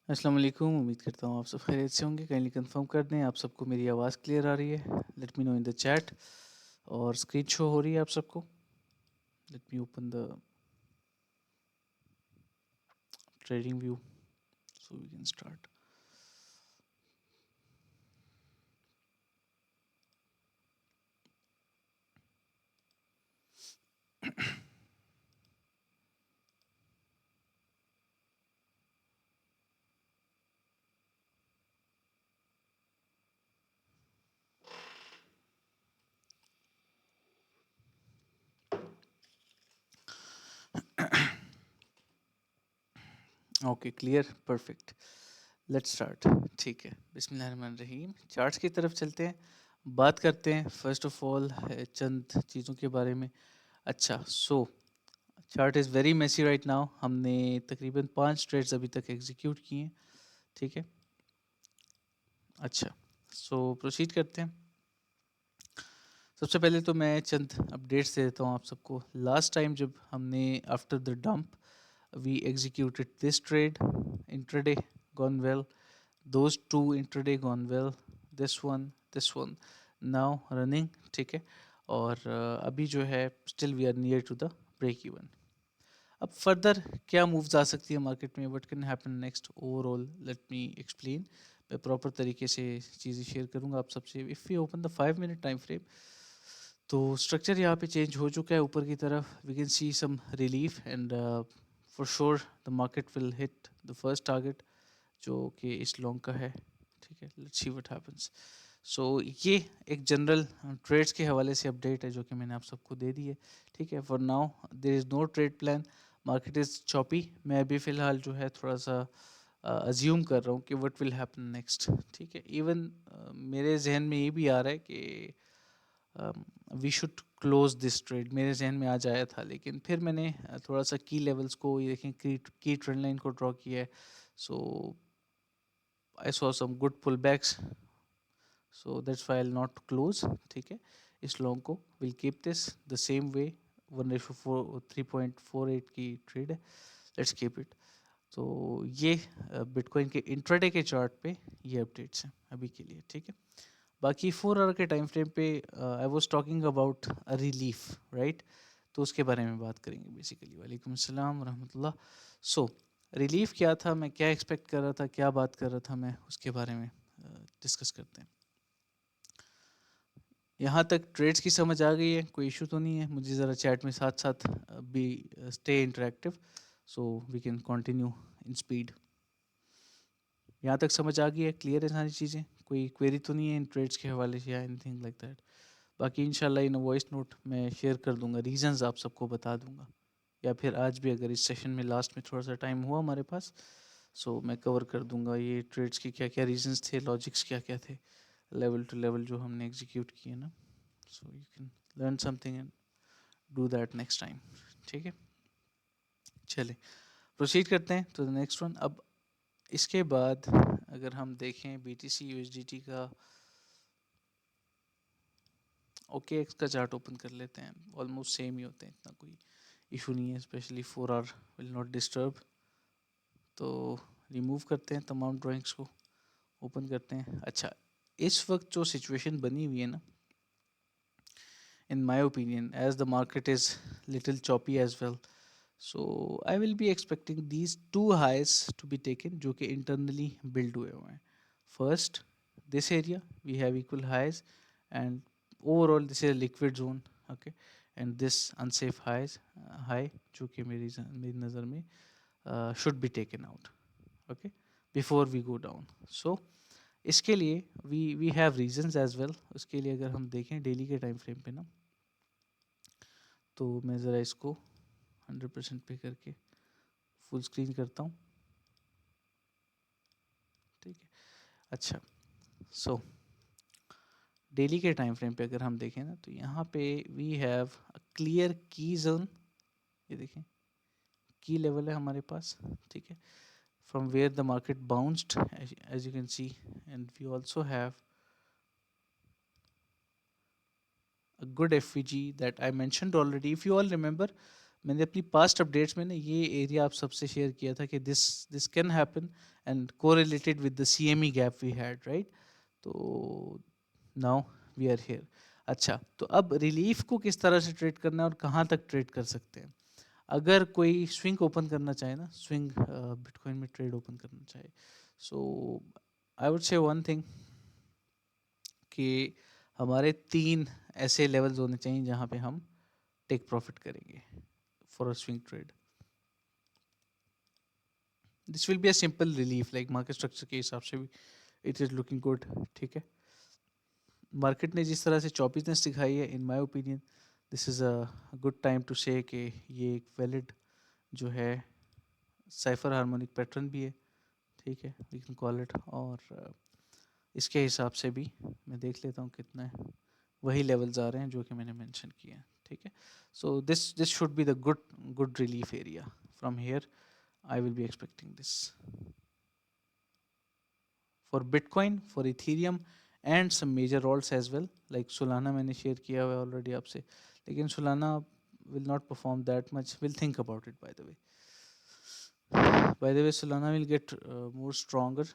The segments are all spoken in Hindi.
अस्सलाम वालेकुम। उम्मीद करता हूँ आप सब खैरियत से होंगे। काइंडली कंफर्म कर दें आप सबको मेरी आवाज़ क्लियर आ रही है। Let me know in the chat. और स्क्रीन शो हो रही है आप सबको। Let me open the trading view so we can start. Okay, clear, perfect. Let's start. ठीक है, बिस्मिल्लाहिर्रहमानिर्रहीम। चार्ट्स की तरफ चलते हैं, बात करते हैं फर्स्ट ऑफ ऑल चंद चीज़ों के बारे में। अच्छा, so chart is very messy right now. हमने तकरीबन 5 ट्रेड्स अभी तक एग्जीक्यूट किए हैं। ठीक है, अच्छा, सो प्रोसीड करते हैं। सबसे पहले तो मैं चंद अपडेट्स दे देता हूँ आप सबको। लास्ट टाइम जब हमने after the dump we executed this trade intraday gone well, those two intraday gone well, this one now running. ठीक है, और अभी जो है still we are near to the break even. अब फर्दर क्या मूव्स आ सकती है मार्केट में, what can happen next overall, let me explain. मैं प्रॉपर तरीके से चीज़ें शेयर करूंगा आप सबसे। If you open the 5 minute time frame, तो स्ट्रक्चर यहाँ पे चेंज हो चुका है ऊपर की तरफ। We can see some relief and for sure the market will hit the first target जो कि इस लॉन्ग का है। ठीक है, let's see what happens. So ये एक जनरल ट्रेड्स के हवाले से अपडेट है जो कि मैंने आप सबको दे दी है। ठीक है, for now there is no trade plan. Market is choppy. मैं अभी फ़िलहाल जो है थोड़ा सा अज्यूम कर रहा हूँ कि व्हाट विल हैपन नेक्स्ट। ठीक है, इवन मेरे जहन में ये भी आ रहा है कि we should close this trade, मेरे जहन में आज आया था। लेकिन फिर मैंने थोड़ा सा की लेवल्स को ये देखें, की ट्रेंड लाइन को ड्रॉ किया है। So I saw some good pullbacks, so that's why I not close. ठीक है, इस लॉन्ग को will keep this the same way. 1:3.48 की ट्रेड है, लेट्स कीप इट। तो ये बिटकॉइन के इंट्राडे के चार्ट पे ये अपडेट्स हैं अभी के लिए। ठीक है, बाकी 4 आवर के टाइम फ्रेम पे I was talking about a relief, right. तो उसके बारे में बात करेंगे बेसिकली। वालेकुम अस्सलाम रहमतुल्लाह। सो रिलीफ क्या था, मैं क्या एक्सपेक्ट कर रहा था, क्या बात कर रहा था मैं, उसके बारे में डिस्कस करते हैं। यहाँ तक ट्रेड्स की समझ आ गई है, कोई इशू तो नहीं है। मुझे ज़रा चैट में साथ साथ भी stay interactive so we can continue in speed. यहाँ तक समझ आ गई है, क्लियर है सारी चीज़ें, कोई क्वेरी तो नहीं है इन ट्रेड्स के हवाले से या एनीथिंग लाइक दैट। बाकी इंशाल्लाह इन वॉइस नोट मैं शेयर कर दूंगा, रीजंस आप सबको बता दूंगा। या फिर आज भी अगर इस सेशन में लास्ट में थोड़ा सा टाइम हुआ हमारे पास, सो मैं कवर कर दूंगा ये ट्रेड्स के क्या क्या रीजंस थे, लॉजिक्स क्या क्या थे, लेवल टू लेवल जो हमने एग्जीक्यूट किए ना। So you can learn something and do that next time. ठीक है, चलिए प्रोसीड करते हैं तो द नेक्स्ट वन। अब इसके बाद अगर हम देखें BTC USDT का, ओके एक्स का चार्ट ओपन कर लेते हैं। ऑलमोस्ट सेम ही होते हैं, इतना कोई इशू नहीं है। Specially 4 hour will not disturb. तो रिमूव करते हैं तमाम ड्राइंग्स को, ओपन करते हैं। अच्छा, इस वक्त जो सिचुएशन बनी हुई है ना, in my opinion as the market is little choppy as well, so I will be expecting these two highs to be taken जो कि इंटरनली बिल्ड हुए हुए हैं। First this area we have equal highs and overall this is liquid zone. Okay, and this unsafe highs high जो कि मेरी नज़र में should be taken out. Okay, before we go down. So इसके लिए we have reasons as well. उसके लिए अगर हम देखें डेली के टाइम फ्रेम पे ना, तो मैं ज़रा इसको 100% पे करके फुल स्क्रीन करता हूँ। ठीक है, अच्छा, सो डेली के टाइम फ्रेम पे अगर हम देखें ना, तो यहाँ पे we have a clear key zone. ये देखें, की लेवल है हमारे पास। ठीक है, from where the market bounced as you can see, and we also have a good FVG that I mentioned already. If you all remember, मैंने अपनी पास्ट अपडेट्स में ना ये एरिया आप सबसे शेयर किया था कि this this can happen and correlated with the CME gap we had, right? तो नाउ वी आर हियर। अच्छा, तो अब रिलीफ को किस तरह से ट्रेड करना है और कहाँ तक ट्रेड कर सकते हैं? अगर कोई स्विंग ओपन करना चाहे ना, स्विंग बिटकॉइन में ट्रेड ओपन करना चाहे, so I would say one thing कि हमारे 3 ऐसे लेवल्स होने चाहिए जहाँ पे हम टेक प्रॉफिट करेंगे for a swing trade. This will be a simple relief, like market structure के हिसाब से भी इट इज़ लुकिंग गुड, ठीक है। मार्केट ने जिस तरह से चॉपीनेस दिखाई है, in my opinion this is a good time to say कि ये एक वैलिड जो है साइफर हार्मोनिक पैटर्न भी है, ठीक है, वी कैन कॉल इट। और इसके हिसाब से भी मैं देख लेता हूँ कितना है, वही लेवल्स आ रहे हैं जो कि मैंने मेंशन किए हैं, ठीक है। So this should be the good relief area. From here I will be expecting this for Bitcoin, for Ethereum and some major alts as well. Like Solana मैंने share किया हुआ है already आपसे, लेकिन Solana will not perform that much. We'll think about it by the way. By the way, Solana will get more stronger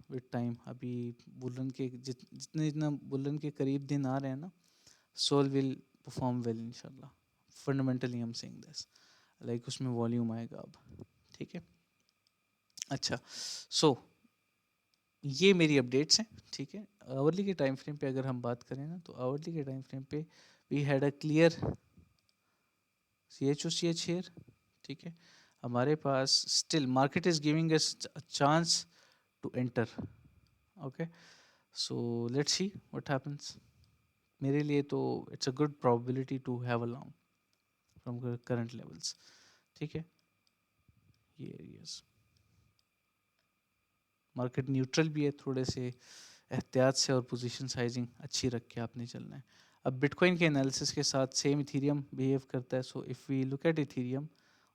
with time. अभी बुलन के जितने जितना बुलन के करीब दिन आ रहे हैं ना, Sol will perform well इंशाल्लाह. Fundamentally I'm saying this. Like उसमें वॉल्यूम आएगा अब, ठीक है। अच्छा, सो ये मेरी अपडेट्स हैं, ठीक है। आवरली के टाइम फ्रेम पे अगर हम बात करें ना, तो आवरली के टाइम फ्रेम पे we had a clear CHOCH share, ठीक है। हमारे पास still market is giving us a chance to enter, okay. So let's see what happens. मेरे लिए तो it's a good probability to have a long from current levels, ठीक है। ये एरियाज मार्केट न्यूट्रल भी है, थोड़े से एहतियात से और पोजीशन साइजिंग अच्छी रख के आपने चलना है। अब बिटकॉइन के एनालिसिस के साथ सेम इथीरियम बिहेव करता है। So if we look at Ethereum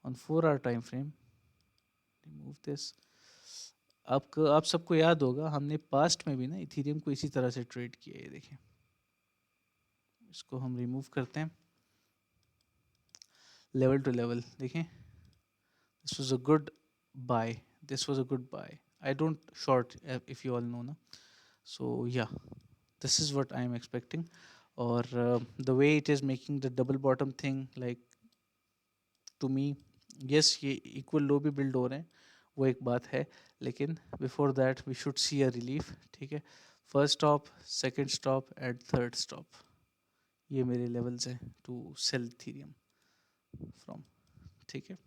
on 4 hour time frame, remove this. आपको आप सबको याद होगा हमने पास्ट में भी ना इथीरियम को इसी तरह से ट्रेड किया है, ये देखें। इसको हम रिमूव करते हैं लेवल टू लेवल, देखें। This was a good buy, this was a good buy. I don't short if you all know ना। So yeah, this is what I am expecting. Or the way it is making the double bottom thing, like to me, yes, ये equal low भी build हो रहे हैं, वो एक बात है, लेकिन before that we should see a relief, ठीक है। First stop, second stop and third stop, ये मेरे levels हैं to sell Ethereum from, ठीक है।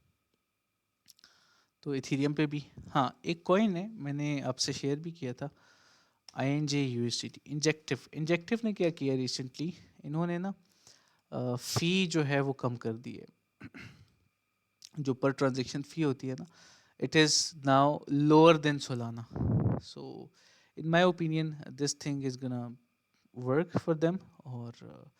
तो इथीरियम पे भी हाँ एक कॉइन है, मैंने आपसे शेयर भी किया था, INJ USDT इंजेक्टिव। इंजेक्टिव ने क्या किया रिसेंटली, इन्होंने ना फ़ी जो है वो कम कर दी है। जो पर ट्रांजेक्शन फ़ी होती है ना, it is now lower than Solana. So in my opinion this thing is gonna work for them. और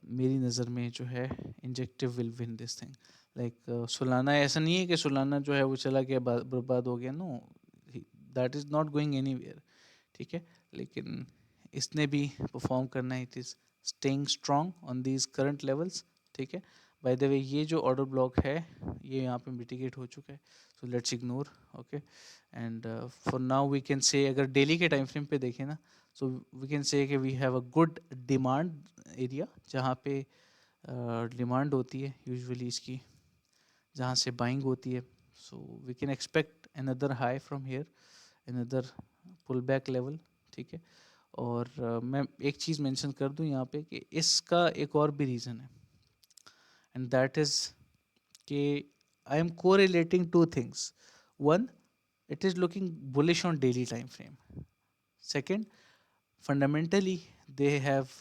मेरी नज़र में जो है injective will win this thing. Like Solana ऐसा नहीं है कि सोलाना जो है वो चला गया बर्बाद हो गया, no, that is not going anywhere, ठीक है। लेकिन इसने भी परफॉर्म करना है, it is staying strong on these current levels, ठीक है। बाय द वे ये जो ऑर्डर ब्लॉक है ये यहाँ पे मिटिगेट हो चुका है, so let's ignore, okay. And for now we can say, अगर डेली के टाइम फ्रेम पे देखें ना, सो वी कैन से कि we have a good demand area, जहाँ पे डिमांड होती है यूजुअली इसकी, जहाँ से बाइंग होती है। So we can expect another high from here, another pull back level, ठीक है। और मैं एक चीज़ मेंशन कर दूं यहाँ पे कि इसका एक और भी रीज़न है, एंड दैट इज़ कि I am correlating two things. One, it is looking bullish on daily time frame. Second, fundamentally they have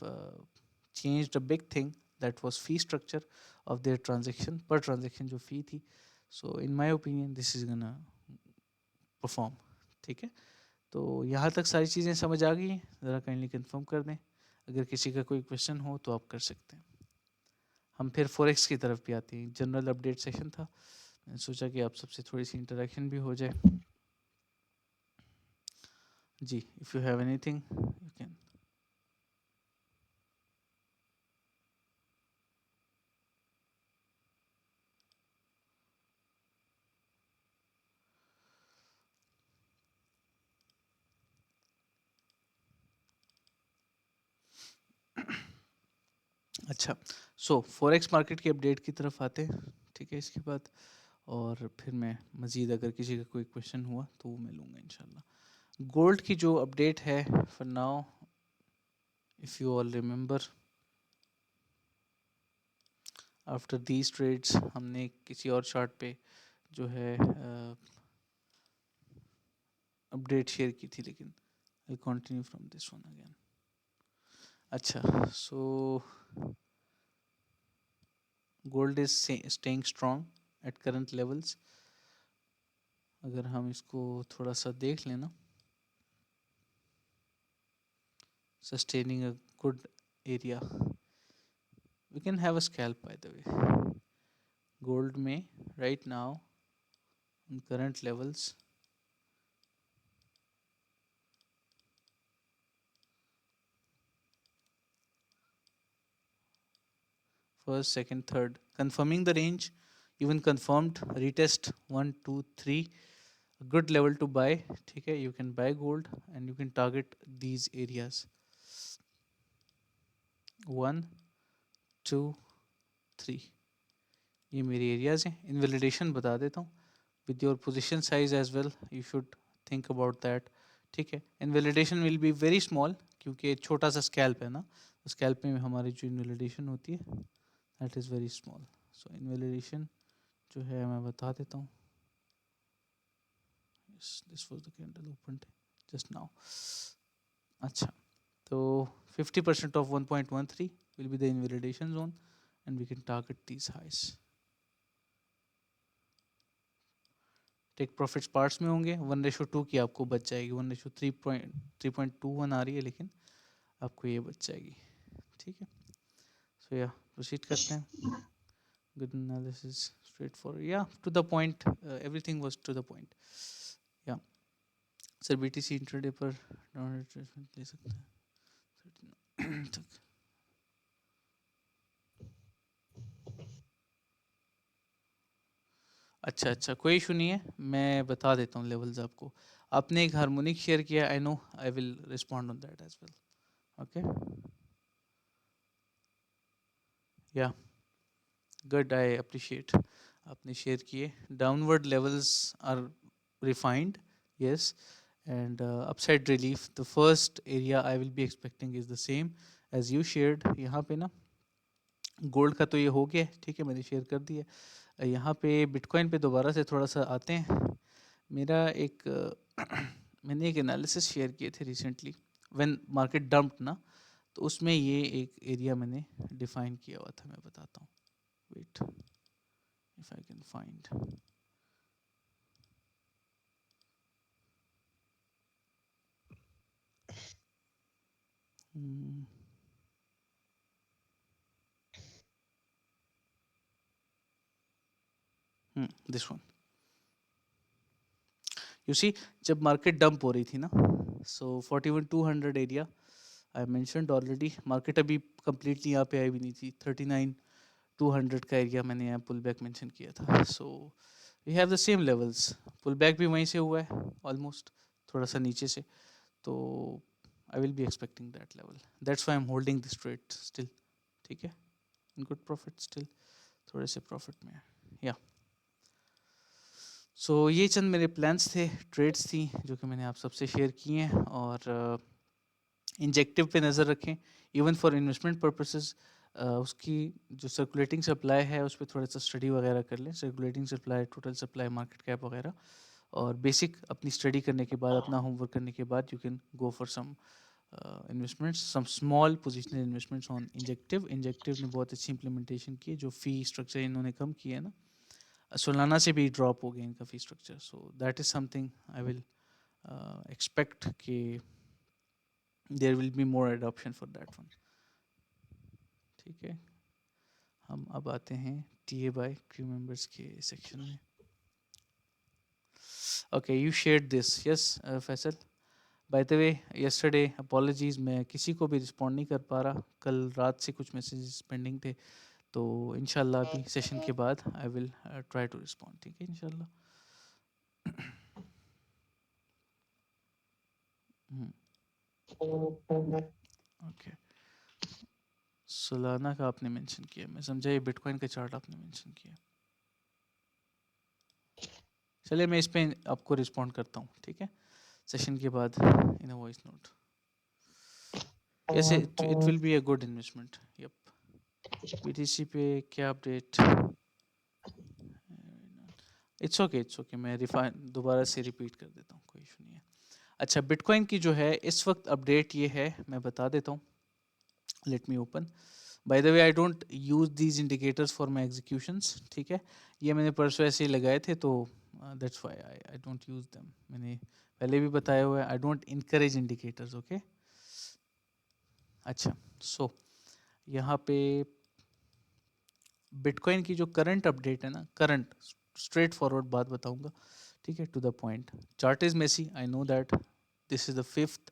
changed a big thing, that was fee structure of their transaction, per transaction जो fee थी। So in my opinion this is gonna perform, ठीक है। तो यहाँ तक सारी चीज़ें समझ आ गई हैं, ज़रा काइंडली कंफर्म कर दें। अगर किसी का कोई क्वेश्चन हो तो आप कर सकते हैं। हम फिर फॉरेक्स की तरफ भी आते हैं, जनरल अपडेट सेशन था, मैंने सोचा कि आप सबसे थोड़ी सी इंटरेक्शन भी हो जाए। जी, if you have anything you can. अच्छा, सो फॉरेक्स मार्केट की अपडेट की तरफ आते हैं, ठीक है इसके बाद, और फिर मैं मज़ीद अगर किसी का कोई क्वेश्चन हुआ तो वो मैं लूँगा इंशाल्लाह। गोल्ड की जो अपडेट है for now, if you all remember, after these trades हमने किसी और चार्ट पे जो है अपडेट शेयर की थी, लेकिन I continue from this one again. अच्छा, so gold is staying strong at current levels. अगर हम इसको थोड़ा सा देख लेना, sustaining a good area, we can have a scalp by the way gold में right now on current levels, first second third confirming the range, even confirmed retest 1 2 3, a good level to buy, ठीक है, you can buy gold and you can target these areas 1 2 3, ये मेरे एरियाज हैं। इनवैलिडेशन बता देता हूँ, with your position size as well you should think about that, ठीक है। Invalidation will be very small, क्योंकि छोटा सा स्कैल्प है ना, स्कैल्प में हमारी जो इनवैलिडेशन होती है that is very small. So invalidation जो है मैं बता देता हूँ, this was the candle open just now. अच्छा, तो 50% of 1.13 will be the invalidation zone and we can target these highs. Take profits parts में होंगे, 1:2 की आपको बच जाएगी, 1:3.21 आ रही है, लेकिन आपको ये बच जाएगी, ठीक है। सो या प्रोसीड करते हैं। गुड एनालिसिस, स्ट्रेट फॉरवर्ड, या to the point, everything was to the point. या सर बीटीसी इंट्राडे पर ले सकते हैं तक। अच्छा अच्छा, कोई इशू नहीं है, मैं बता देता हूँ लेवल्स आपको। आपने एक हार्मोनिक शेयर किया, I know, I will respond on that as well, okay. Yeah good, I appreciate, आपने शेयर किए। Downward levels are refined, yes, and upside relief, the first area I will be expecting is the same as you shared. यहाँ पे ना गोल्ड का तो ये हो गया, ठीक है, मैंने शेयर कर दिया। यहाँ पे बिटकॉइन पे दोबारा से थोड़ा सा आते हैं। मेरा एक मैंने एक एनालिसिस शेयर किए थे रिसेंटली व्हेन मार्केट डंप्ड ना, तो उसमें ये एक एरिया मैंने डिफाइन किया हुआ था, मैं बताता हूँ, wait if I can find. This one, you see, जब मार्केट डंप हो रही थी ना, so 41,200 area I mentioned already, market अभी कंप्लीटली यहाँ पे आई भी नहीं थी, 39,200 का एरिया मैंने यहाँ पुल बैक मैंशन किया था। So we have the same levels, pull back भी वहीं से हुआ है ऑलमोस्ट, थोड़ा सा नीचे से, तो आई will be expecting that level, that's why I am holding this trade still, ठीक है, इन गुड प्रॉफिट स्टिल, थोड़े से प्रॉफिट में, या सो ये चंद मेरे प्लान्स थे, ट्रेड्स थी जो कि मैंने आप सबसे शेयर किए हैं। और इंजेक्टिव पे नज़र रखें, इवन फॉर इन्वेस्टमेंट पर्पसेस, उसकी जो सर्कुलेटिंग सप्लाई है उस पर थोड़ा सा स्टडी वगैरह कर लें, circulating supply, total supply, market cap वगैरह, और बेसिक अपनी स्टडी करने के बाद, अपना होमवर्क करने के बाद, you can go for some investments, some small positional investments on Injective. Injective ने बहुत अच्छी इंप्लीमेंटेशन की है, जो फ़ी स्ट्रक्चर इन्होंने कम किया है ना, सोलाना से भी ड्रॉप हो गया इनका fee structure, so that is something I will expect कि there will be more adoption for that one, ठीक है। हम अब आते हैं T A by crew members के सेक्शन में। Okay, you shared this, yes Faisal, by the way yesterday apologies, मैं किसी को भी रिस्पॉन्ड नहीं कर पा रहा, कल रात से कुछ मैसेजेस पेंडिंग थे, तो इंशाल्लाह अभी सेशन के बाद I will try to respond, ठीक है इंशाल्लाह। ओके, सोलाना का आपने मेंशन किया, मैं समझा ये बिटकॉइन का चार्ट आपने मेंशन किया। चलिए मैं इस पे आपको रिस्पॉन्ड करता हूँ, ठीक है, सेशन के बाद in a voice note. Yes, it will be a good investment. Yup. BTC पे क्या अपडेट? इट्स ओके, मैं दोबारा से रिपीट कर देता हूँ, कोई इशू नहीं है। अच्छा, बिटकॉइन की जो है इस वक्त अपडेट ये है, मैं बता देता हूँ। Late me open. Bye the way, I don't use these indicators for my executions, ठीक है, ये मैंने परसों ऐसे ही लगाए थे, तो that's why I don't use them. मैंने पहले भी बताया हुआ है, I don't encourage indicators, okay. अच्छा, सो यहाँ पे बिटकॉइन की जो करंट अपडेट है ना, करंट स्ट्रेट फॉरवर्ड बात बताऊंगा, ठीक है, to the point. Chart is messy, I know that. This is the fifth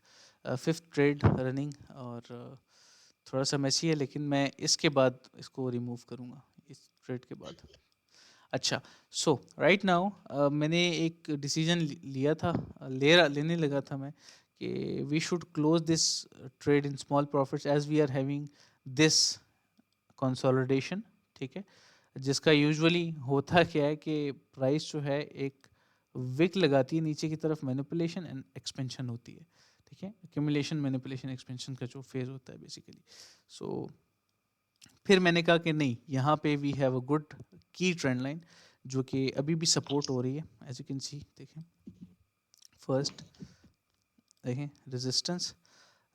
trade running, और थोड़ा सा मेसी है, लेकिन मैं इसके बाद इसको रिमूव करूंगा, इस ट्रेड के बाद। अच्छा, सो राइट नाउ मैंने एक डिसीजन लिया था, लेने लगा था मैं, कि we should close this trade in small profits as we are having this consolidation, ठीक है, जिसका यूजुअली होता क्या है कि प्राइस जो है एक विक लगाती है नीचे की तरफ, मैनिपुलेशन एंड एक्सपेंशन होती है, ठीक है, एक्यूमुलेशन, मैनिपुलेशन, एक्सपेंशन का जो फेज होता है बेसिकली। सो फिर मैंने कहा कि नहीं, यहाँ पे वी हैव अ गुड की ट्रेंड लाइन जो कि अभी भी सपोर्ट हो रही है, एज यू कैन सी। देखें फर्स्ट, देखें resistance,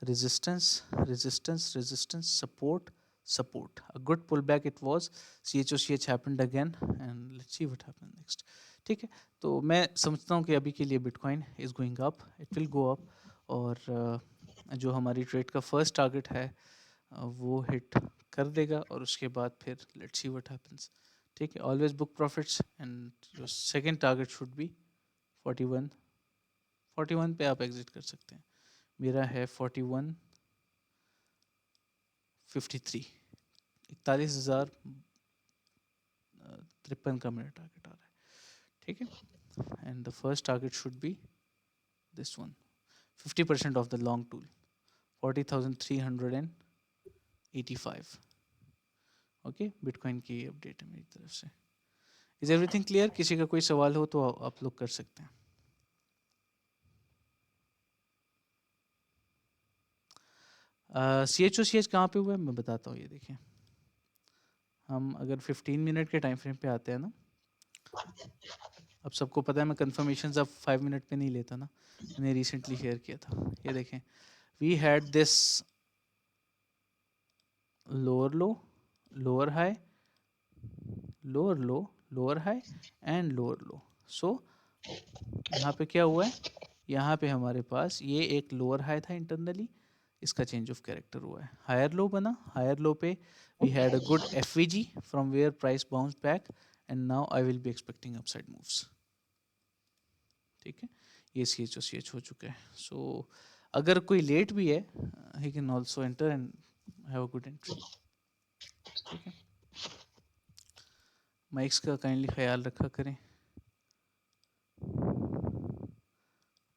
resistance, resistance, support, support. A good pullback it was. CHOCH happened again, and let's see what happens next. ठीक है, तो मैं समझता हूँ कि अभी के लिए bitcoin is going up, it will go up, और जो हमारी ट्रेड का फर्स्ट टारगेट है वो हिट कर देगा, और उसके बाद फिर लेट्स सी व्हाट हैपेंस, ठीक है। ऑलवेज बुक प्रॉफिट्स, एंड जो सेकंड टारगेट शुड बी 41, 41 पे आप एग्जिट कर सकते हैं। मेरा है 41 53, 41,053 का मेरा टारगेट आ रहा है, ठीक है। And the first target should be this one, 50% of the long tool, 40,385। Okay, bitcoin की अपडेट है मेरी तरफ से। Is everything clear? किसी का कोई सवाल हो तो आप लोग कर सकते हैं। CHOCH कहाँ पे हुआ है मैं बताता हूँ, ये देखिए, हम अगर 15 मिनट के टाइम फ्रेम पे आते हैं ना, अब सबको पता है मैं कंफर्मेशन अब 5 मिनट पे नहीं लेता ना, मैंने रिसेंटली शेयर किया था, ये देखें, we had this lower low, lower high, lower low, lower high and lower low. So यहाँ पे क्या हुआ है, यहाँ पे हमारे पास ये एक लोअर हाई था इंटरनली, इसका चेंज ऑफ कैरेक्टर हुआ है, हायर लो बना, हायर लो पे we had a good FVG from where price bounce back, and now I will be expecting upside moves, ठीक है। ये CHOCH हो चुका है। सो अगर कोई लेट भी है, he can also enter and have a good entry, ठीक है। माइक्स का काइंडली ख्याल रखा करें,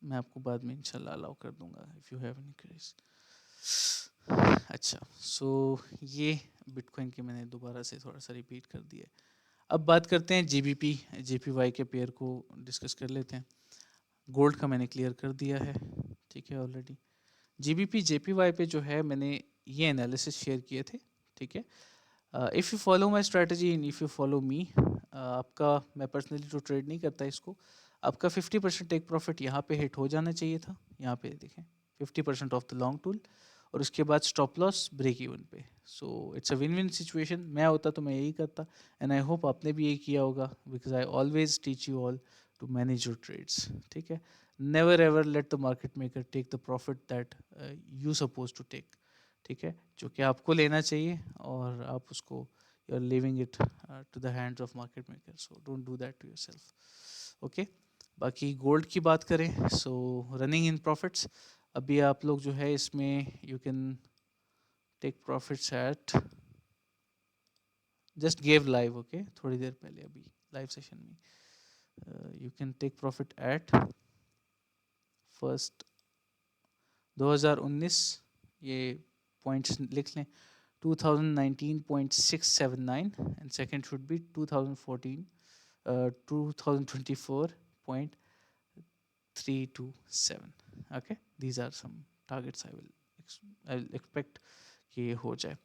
मैं आपको बाद में इंशाल्लाह अलाउ कर दूंगा if you have any queries. अच्छा, सो ये बिटकॉइन की मैंने दोबारा से थोड़ा सा रिपीट कर दिया है। अब बात करते हैं GBP JPY के पेयर को डिस्कस कर लेते हैं। गोल्ड का मैंने क्लियर कर दिया है, ठीक है ऑलरेडी। GBP JPY पे जो है मैंने ये एनालिसिस शेयर किए थे, ठीक है। If you follow my strategy and if you follow me, आपका, मैं पर्सनली तो ट्रेड नहीं करता इसको, आपका 50% टेक प्रॉफिट यहाँ पे हिट हो जाना चाहिए था, यहाँ पे देखें 50% ऑफ द लॉन्ग टूल, और उसके बाद स्टॉप लॉस ब्रेक इवन पे। So it's a win win situation, मैं होता तो मैं यही करता, एंड आई होप आपने भी यही किया होगा, because I always teach you all to manage your trades, ठीक है। Never ever let the market maker take the profit that you suppose to take, ठीक है, जो कि आपको लेना चाहिए, और आप उसको you are living it to the hands of market maker, so don't do that to yourself, okay. बाकी गोल्ड की बात करें, सो रनिंग इन प्रॉफिट्स, अभी आप लोग जो है इसमें you can take profits at, just give live, okay, थोड़ी देर पहले अभी लाइव सेशन में, you can take profit at first 2019, ये पॉइंट्स लिख लें, 2019.679 and second should be 2024.327. Okay, these are some targets I'll expect कि हो जाए.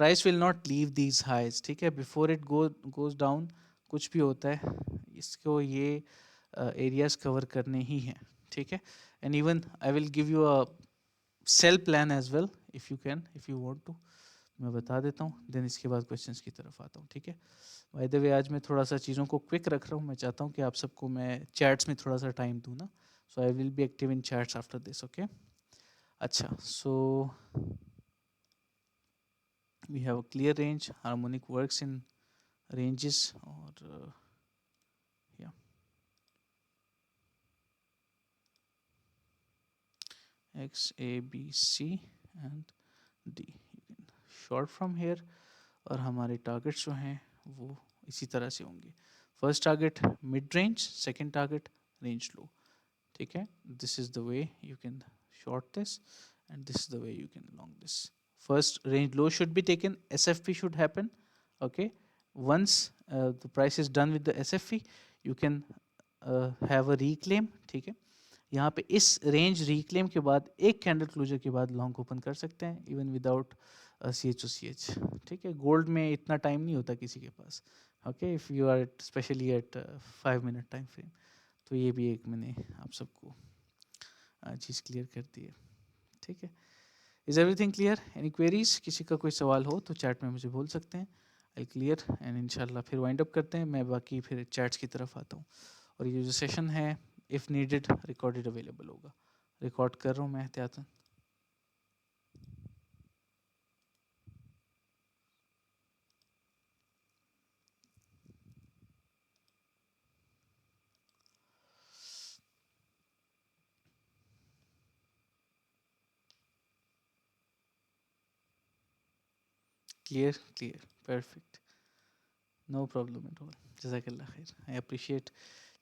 Price will not leave these highs. ठीक है, before it goes down कुछ भी होता है इसको ये areas cover करने ही हैं. ठीक है, and even I will give you a sell plan as well if you want to. मैं बता देता हूँ, देन इसके बाद क्वेश्चंस की तरफ आता हूँ. ठीक है, बाय द वे आज मैं थोड़ा सा चीज़ों को क्विक रख रहा हूँ. मैं चाहता हूँ कि आप सबको मैं चैट्स में थोड़ा सा टाइम दूँ ना, so I will be active in chats after this. Okay, अच्छा, so we have a clear range. Harmonic works in ranges or yeah, X, A, B, C and D. You can short from here. और हमारे टारगेट्स जो हैं वो इसी तरह से होंगे. First target mid range, second target range low. ठीक है, this is the way you can short this and this is the way you can long this. First range low should be taken, SFP should happen. Okay, once the price is done with the SFP, you can have a reclaim. ठीक है, यहाँ पे इस रेंज रिक्लेम के बाद एक कैंडल क्लोजर के बाद लॉन्ग ओपन कर सकते हैं इवन विदाउट CH. ठीक है, गोल्ड में इतना टाइम नहीं होता किसी के पास. Okay, if you are specially at 5 minute time frame, तो ये भी एक मैंने आप सबको चीज़ क्लियर कर दी है. ठीक है, is everything clear? Any queries? किसी का कोई सवाल हो तो चैट में मुझे बोल सकते हैं. आई क्लियर एंड इंशाल्लाह फिर वाइंड अप करते हैं. मैं बाकी फिर चैट्स की तरफ आता हूँ. और ये जो सेशन है इफ़ नीडेड रिकॉर्डेड अवेलेबल होगा. रिकॉर्ड कर रहा हूँ मैं एहतियातन. Clear clear, perfect, no problem at all. जज़ाकल्लाह खैर, आई अप्रिशिएट.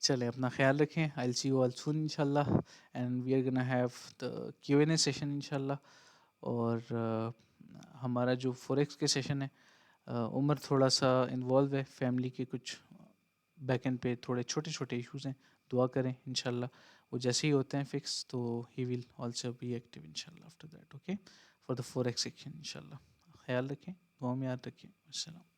चलें, अपना ख्याल रखें. I will see you all soon इंशाल्लाह and we are gonna have the Q&A session इंशाल्लाह. और हमारा जो फॉरेक्स के सेशन है, उमर थोड़ा सा इन्वॉल्व है, फैमिली के कुछ बैक एंड पे थोड़े छोटे छोटे इश्यूज हैं. दुआ करें इंशाल्लाह वो जैसे ही होते हैं फिक्स तो ही विल आल्सो बी एक्टिव इंशाल्लाह after that. Okay, for the forex section इंशाल्लाह. ख्याल रखें, दुआ में याद रखें. अस्सलाम.